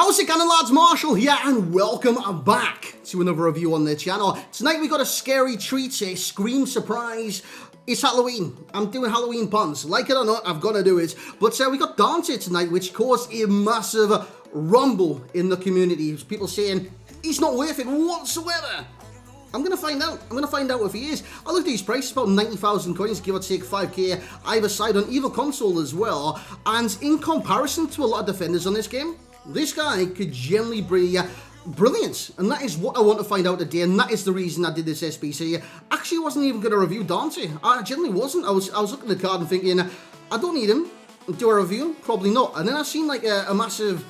How's it going, lads? Marshall here, and welcome back to another review on the channel. Tonight we got a scary treat, a Scream surprise. It's Halloween. I'm doing Halloween puns. Like it or not, I've got to do it. But we got Dante tonight, which caused a massive rumble in the community. People saying, he's not worth it whatsoever. I'm going to find out. I'm going to find out if he is. I looked at his price, about 90,000 coins, give or take 5k either side on either console as well. And in comparison to a lot of defenders on this game, this guy could generally be brilliant. And that is what I want to find out today. And that is the reason I did this SBC. Actually, I wasn't even going to review Dante. I generally wasn't. I was looking at the card and thinking, I don't need him. Do a review? Probably not. And then I seen like a massive,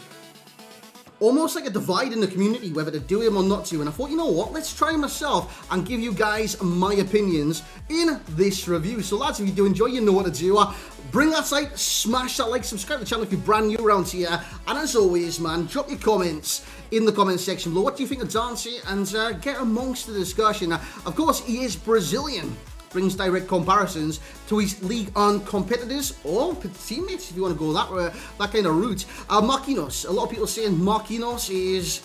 almost like a divide in the community, whether to do him or not to. And I thought, you know what, let's try him myself and give you guys my opinions in this review. So lads, if you do enjoy, you know what to do. Bring that like, smash that like, subscribe to the channel if you're brand new around here. And as always, man, drop your comments in the comment section below. What do you think of Dante? And get amongst the discussion. Of course, he is Brazilian. Brings direct comparisons to his league on competitors or teammates, if you want to go that kind of route. Marquinhos, a lot of people saying Marquinhos is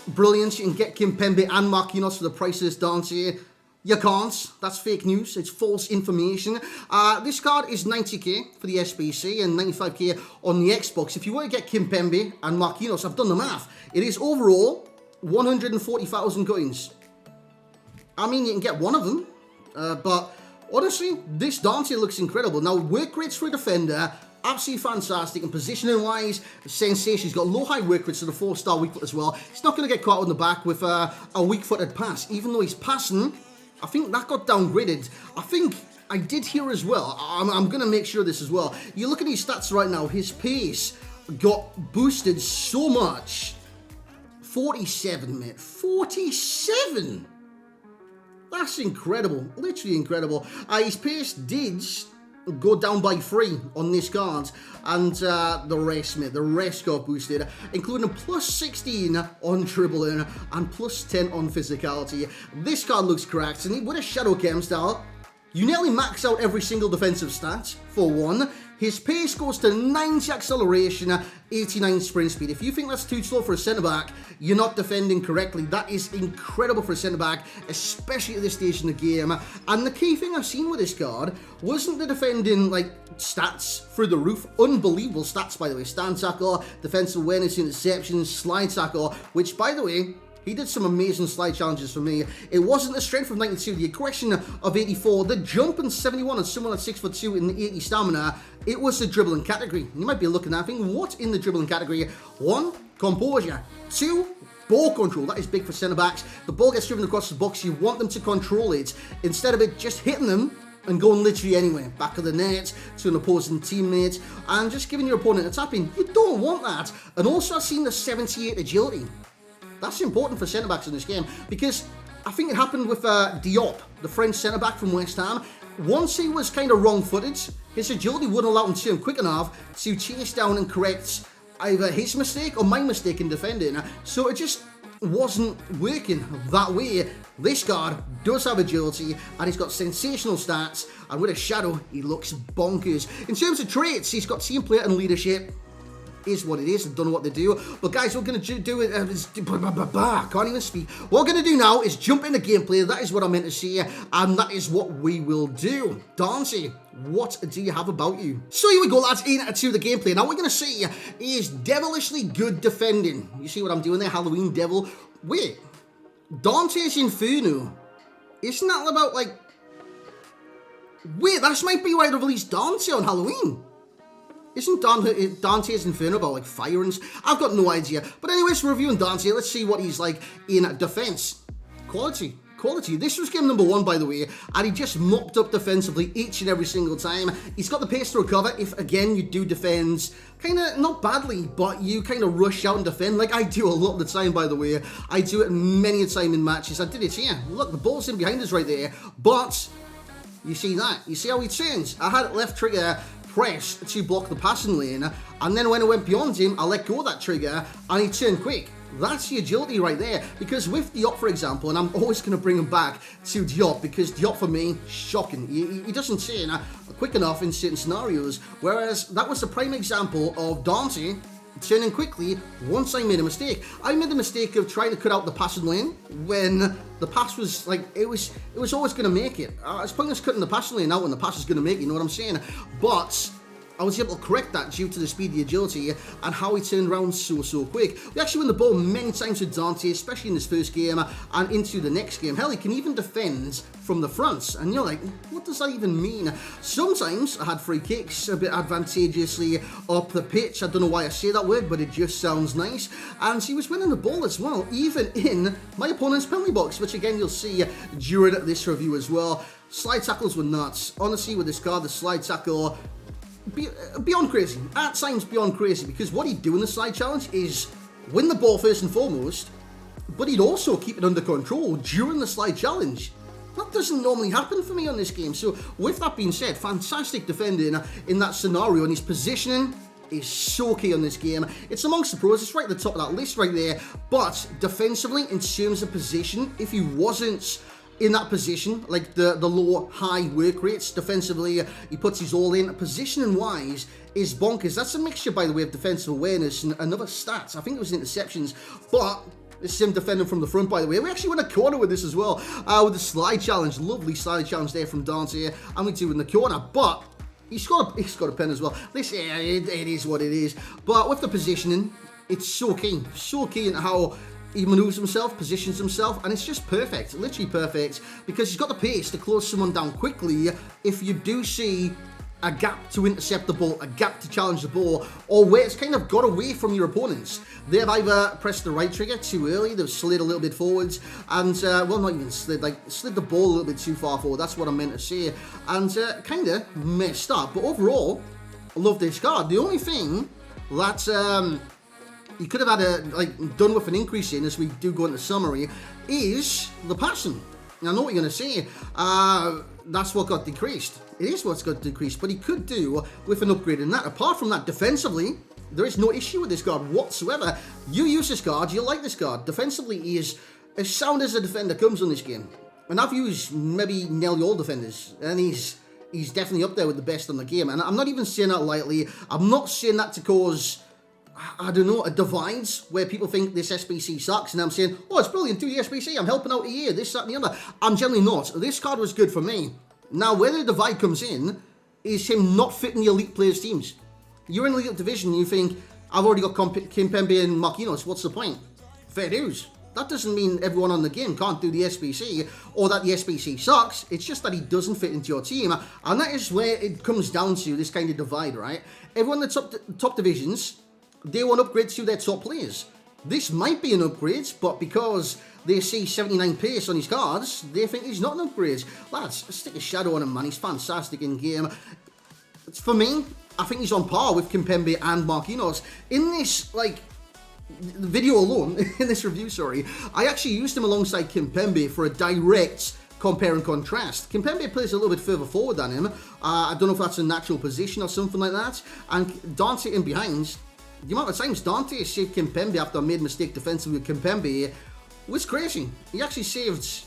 brilliant. You can get Kimpembe and Marquinhos for the price of this Dante. You can't. That's fake news. It's false information. This card is 90k for the SBC and 95k on the Xbox. If you want to get Kimpembe and Marquinhos, I've done the math. It is overall 140,000 coins. I mean, you can get one of them. But honestly, this Dante looks incredible. Now, work rates for a defender, absolutely fantastic. And positioning wise, sensation. He's got low high work rates, so the 4-star weak foot as well. He's not going to get caught in the back with a weak footed pass, even though he's passing. I think that got downgraded. I think I did hear as well. I'm going to make sure of this as well. You look at his stats right now, his pace got boosted so much. 47, mate. 47! That's incredible, literally incredible. His pace did go down by 3 on this card, and the rest, mate, the rest got boosted, including a plus 16 on dribbling and plus 10 on physicality. This card looks cracked, and with a Shadow Chem style, you nearly max out every single defensive stat, for one. His pace goes to 90 acceleration, 89 sprint speed. If you think that's too slow for a centre-back, you're not defending correctly. That is incredible for a centre-back, especially at this stage in the game. And the key thing I've seen with this card wasn't the defending, like, stats through the roof. Unbelievable stats, by the way. Stand tackle, defensive awareness, interceptions, slide tackle, which, by the way, he did some amazing slide challenges for me. It wasn't the strength of 92, the aggression of 84, the jump in 71 and someone at 6'2" in the 80 stamina. It was the dribbling category. You might be looking at thinking, what in the dribbling category? 1, composure. 2, ball control. That is big for centre-backs. The ball gets driven across the box. You want them to control it instead of it just hitting them and going literally anywhere. Back of the net, to an opposing teammate, and just giving your opponent a tap-in. You don't want that. And also I've seen the 78 agility. That's important for centre-backs in this game, because I think it happened with Diop, the French centre-back from West Ham. Once he was kind of wrong-footed, his agility wouldn't allow him to turn quick enough to chase down and correct either his mistake or my mistake in defending. So it just wasn't working that way. This guard does have agility, and he's got sensational stats, and with a shadow, he looks bonkers. In terms of traits, he's got team player and leadership. Is what it is. I don't know what they do. But guys, we're going to do it. I can't even speak. What we're going to do now is jump into gameplay. That is what I meant to say. And that is what we will do. Dante, what do you have about you? So here we go, lads, into the gameplay. Now, what we're going to see is devilishly good defending. You see what I'm doing there? Halloween Devil. Wait. Dante's Inferno. Isn't that about, like... Wait, that might be why they released Dante on Halloween. Isn't Dante's Inferno about, like, fire and... I've got no idea. But anyways, we're reviewing Dante. Let's see what he's like in defense. Quality. This was game number 1, by the way, and he just mopped up defensively each and every single time. He's got the pace to recover if, again, you do defend kind of, not badly, but you kind of rush out and defend, like I do a lot of the time, by the way. I do it many a time in matches. I did it here. Look, the ball's in behind us right there, but you see that? You see how he turns? I had left trigger press to block the passing lane, and then when I went beyond him, I let go of that trigger, and he turned quick. That's the agility right there, because with Diop, for example, and I'm always going to bring him back to Diop, because Diop, for me, shocking. He doesn't turn quick enough in certain scenarios, whereas that was the prime example of Dante turning quickly once I made a mistake. I made the mistake of trying to cut out the passing lane when the pass was like, it was always going to make it. It's pointless cutting the passing lane out when the pass is going to make it, you know what I'm saying? But I was able to correct that due to the speed, the agility, and how he turned around so quick. We actually win the ball many times with Dante, especially in this first game and into the next game. Hell, he can even defend from the front, and you're like, what does that even mean? Sometimes I had free kicks a bit advantageously up the pitch. I don't know why I say that word, but it just sounds nice. And he was winning the ball as well, even in my opponent's penalty box, which again you'll see during this review as well. Slide tackles were nuts. Honestly, with this card, the slide tackle, beyond crazy. At times beyond crazy, because what he'd do in the slide challenge is win the ball first and foremost, but he'd also keep it under control during the slide challenge. That doesn't normally happen for me on this game. So with that being said, fantastic defending in that scenario, and his positioning is so key on this game. It's amongst the pros. It's right at the top of that list right there. But defensively, in terms of position, if he wasn't in that position, like the low, high work rates defensively, he puts his all in. Positioning wise is bonkers. That's a mixture, by the way, of defensive awareness and another stats. I think it was interceptions, but this is him defending from the front, by the way. We actually win a corner with this as well, with the slide challenge. Lovely slide challenge there from Dante, and we do in the corner, but he's got a pen as well. This, yeah, it is what it is. But with the positioning, it's so key in how he maneuvers himself, positions himself, and it's just perfect, literally perfect, because he's got the pace to close someone down quickly if you do see a gap to intercept the ball, a gap to challenge the ball, or where it's kind of got away from your opponents. They've either pressed the right trigger too early, they've slid a little bit forwards, and, well, not even slid, like, slid the ball a little bit too far forward, that's what I meant to say, and kind of messed up. But overall, I love this card. The only thing that you could have had done with an increase in, as we do go into summary, is the passing. Now, I know what you're going to say. That's what got decreased. It is what's got decreased, but he could do with an upgrade in that. Apart from that, defensively, there is no issue with this card whatsoever. You use this card, you like this card. Defensively, he is as sound as a defender comes on this game. And I've used maybe nearly all defenders, and he's definitely up there with the best on the game. And I'm not even saying that lightly. I'm not saying that to cause, I don't know, a divide where people think this SBC sucks, and I'm saying, oh, it's brilliant, do the SBC, I'm helping out here, this, that, and the other. I'm generally not. This card was good for me. Now, where the divide comes in is him not fitting the elite players' teams. You're in the elite division, you think, I've already got Kimpembe and Marquinhos, what's the point? Fair dues. That doesn't mean everyone on the game can't do the SBC, or that the SBC sucks. It's just that he doesn't fit into your team, and that is where it comes down to, this kind of divide, right? Everyone in the top divisions, they want upgrades to their top players. This might be an upgrade, but because they see 79 pace on his cards, they think he's not an upgrade. Lads, stick a shadow on him, man. He's fantastic in game. For me, I think he's on par with Kimpembe and Marquinhos. In this, video alone, in this review, sorry, I actually used him alongside Kimpembe for a direct compare and contrast. Kimpembe plays a little bit further forward than him. I don't know if that's a natural position or something like that. And Dante in behind. The amount of times Dante saved Kimpembe after I made a mistake defensively with Kimpembe was crazy. He actually saved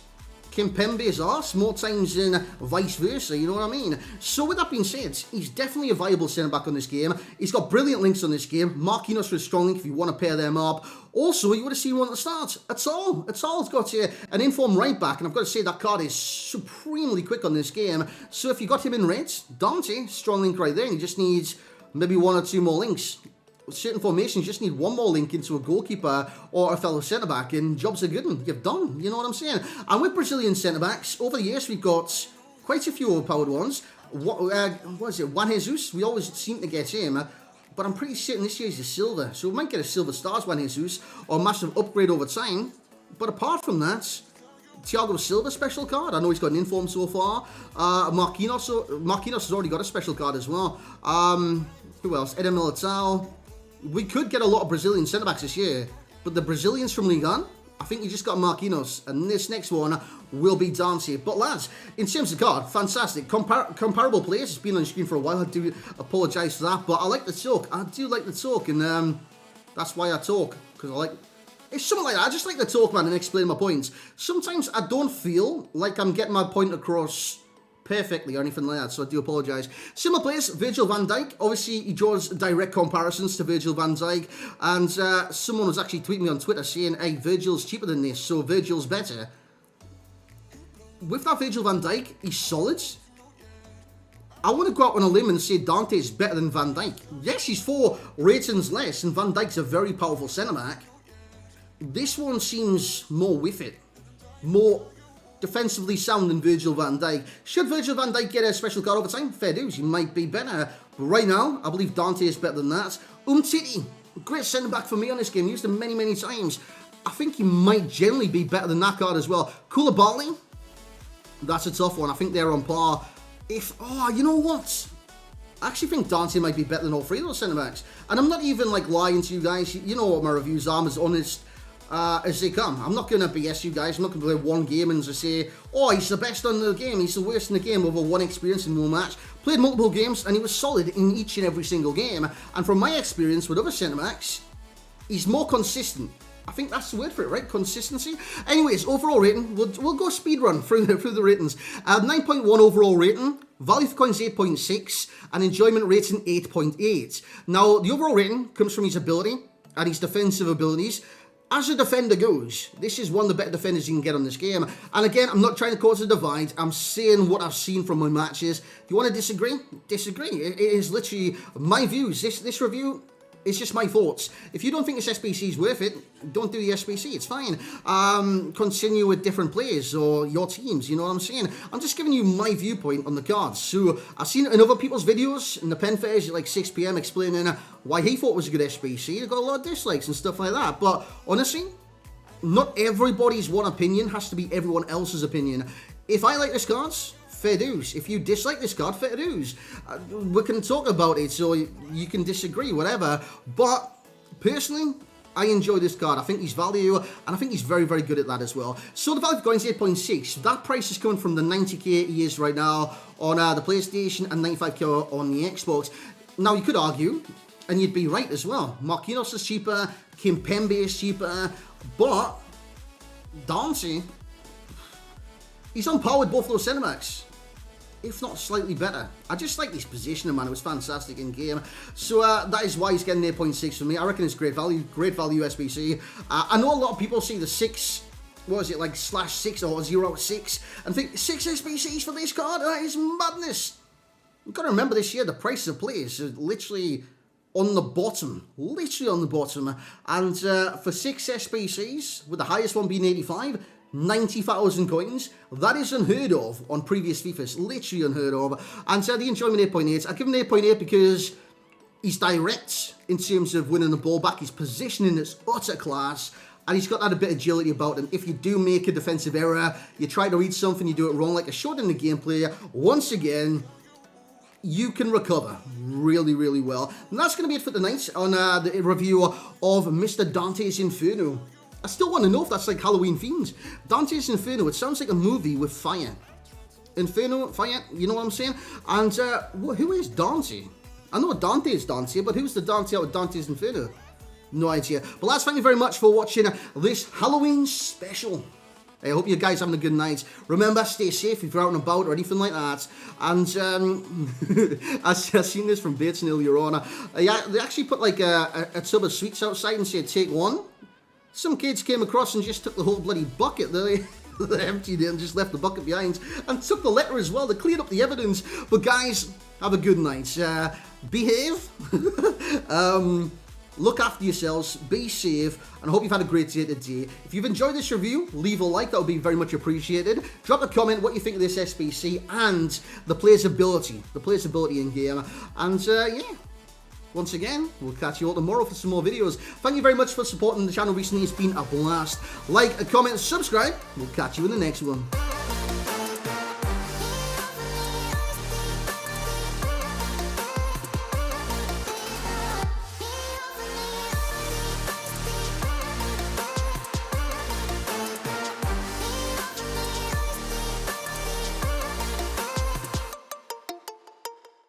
Kimpembe's arse more times than vice versa, you know what I mean? So with that being said, he's definitely a viable centre-back on this game. He's got brilliant links on this game. Marquinhos for a strong link if you want to pair them up. Also, you would have seen one at the start. That's all. It's got an informed right back, and I've got to say that card is supremely quick on this game. So if you got him in red, Dante, strong link right there, and he just needs maybe one or two more links. With certain formations, you just need one more link into a goalkeeper or a fellow centre-back, and jobs are good, and you've done, you know what I'm saying? And with Brazilian centre-backs, over the years, we've got quite a few overpowered ones. What is it, Juan Jesus? We always seem to get him, but I'm pretty certain this year he's a silver, so we might get a silver stars Juan Jesus, or a massive upgrade over time. But apart from that, Thiago Silva special card. I know he's got an inform so far. Marquinhos has already got a special card as well. Who else? Eder Militao. We could get a lot of Brazilian centre-backs this year, but the Brazilians from Ligue 1, I think you just got Marquinhos, and this next one will be Dante. But lads, in terms of card, fantastic. Comparable players. It's been on the screen for a while. I do apologise for that, but I like the talk. I do like the talk, and that's why I talk, because I like... It's something like that. I just like to talk, man, and explain my points. Sometimes I don't feel like I'm getting my point across perfectly or anything like that, so I do apologise. Similar players, Virgil van Dijk. Obviously, he draws direct comparisons to Virgil van Dijk, and someone was actually tweeting me on Twitter saying, hey, Virgil's cheaper than this, so Virgil's better. With that Virgil van Dijk, he's solid. I want to go out on a limb and say Dante is better than Van Dijk. Yes, he's 4 ratings less, and Van Dijk's a very powerful centre-back. This one seems more with it. More defensively sound than Virgil van Dijk. Should Virgil van Dijk get a special card over time? Fair dues, he might be better. But right now, I believe Dante is better than that. Umtiti, great centre-back for me on this game. Used him many, many times. I think he might generally be better than that card as well. Koulibaly, that's a tough one. I think they're on par. You know what? I actually think Dante might be better than all 3 of those centre-backs. And I'm not even like lying to you guys. You know what my reviews are. I'm as honest as they come. I'm not going to BS you guys. I'm not going to play one game and just say, oh, he's the best on the game, he's the worst in the game over one experience in one match. Played multiple games and he was solid in each and every single game. And from my experience with other centre-backs, he's more consistent. I think that's the word for it, right? Consistency. Anyways, overall rating, we'll go speed run through the ratings. 9.1 overall rating, value for coins 8.6, and enjoyment rating 8.8. Now, the overall rating comes from his ability and his defensive abilities. As a defender goes, this is one of the better defenders you can get on this game. And again, I'm not trying to cause a divide. I'm saying what I've seen from my matches. If you want to disagree? Disagree. It is literally my views. This review is just my thoughts. If you don't think this SBC is worth it, don't do the SBC. It's fine. Continue with different players or your teams. You know what I'm saying? I'm just giving you my viewpoint on the cards. So I've seen it in other people's videos in the pen fairs at like 6 PM explaining why he thought it was a good SBC. He got a lot of dislikes and stuff like that. But honestly, not everybody's one opinion has to be everyone else's opinion. If I like this cards, fair dues. If you dislike this card, fair dues. We can talk about it, so you can disagree, whatever. But personally, I enjoy this card. I think he's value, and I think he's very, very good at that as well. So the value for coins 8.6. That price is coming from the 90k he is right now on the PlayStation and 95k on the Xbox. Now you could argue, and you'd be right as well. Marquinhos is cheaper, Kimpembe is cheaper, but Dante, he's on par with both those centre backs, if not slightly better. I just like his positioning, man. It was fantastic in game. So that is why he's getting 8.6 from me. I reckon it's great value SBC. I know a lot of people see the 6, what is it, like /6 or 0.6, and think 6 SBCs for this card? That is madness. You've got to remember this year, the prices of players are literally on the bottom. Literally on the bottom. And for 6 SBCs, with the highest one being 85, 90,000 coins. That is unheard of on previous FIFAs. Literally unheard of. And the enjoyment 8.8. I give him 8.8 because he's direct in terms of winning the ball back. His positioning is utter class. And he's got that a bit of agility about him. If you do make a defensive error, you try to read something, you do it wrong, like I showed in the gameplay, once again, you can recover really, really well. And that's going to be it for tonight on the review of Mr. Dante's Inferno. I still want to know if that's like Halloween themed. Dante's Inferno, it sounds like a movie with fire. Inferno, fire, you know what I'm saying? And who is Dante? I know Dante is Dante, but who's the Dante out of Dante's Inferno? No idea. But lads, thank you very much for watching this Halloween special. I hope you guys are having a good night. Remember, stay safe if you're out and about or anything like that. And I've seen this from Bates earlier on. Yeah, they actually put like a tub of sweets outside and said, take one. Some kids came across and just took the whole bloody bucket. They emptied it and just left the bucket behind. And took the letter as well. They cleared up the evidence. But guys, have a good night. Behave. Look after yourselves. Be safe. And I hope you've had a great day today. If you've enjoyed this review, leave a like. That would be very much appreciated. Drop a comment what you think of this SBC and the player's ability. The player's ability in game. And yeah. Once again, we'll catch you all tomorrow for some more videos. Thank you very much for supporting the channel recently. It's been a blast. Like, comment, subscribe. We'll catch you in the next one.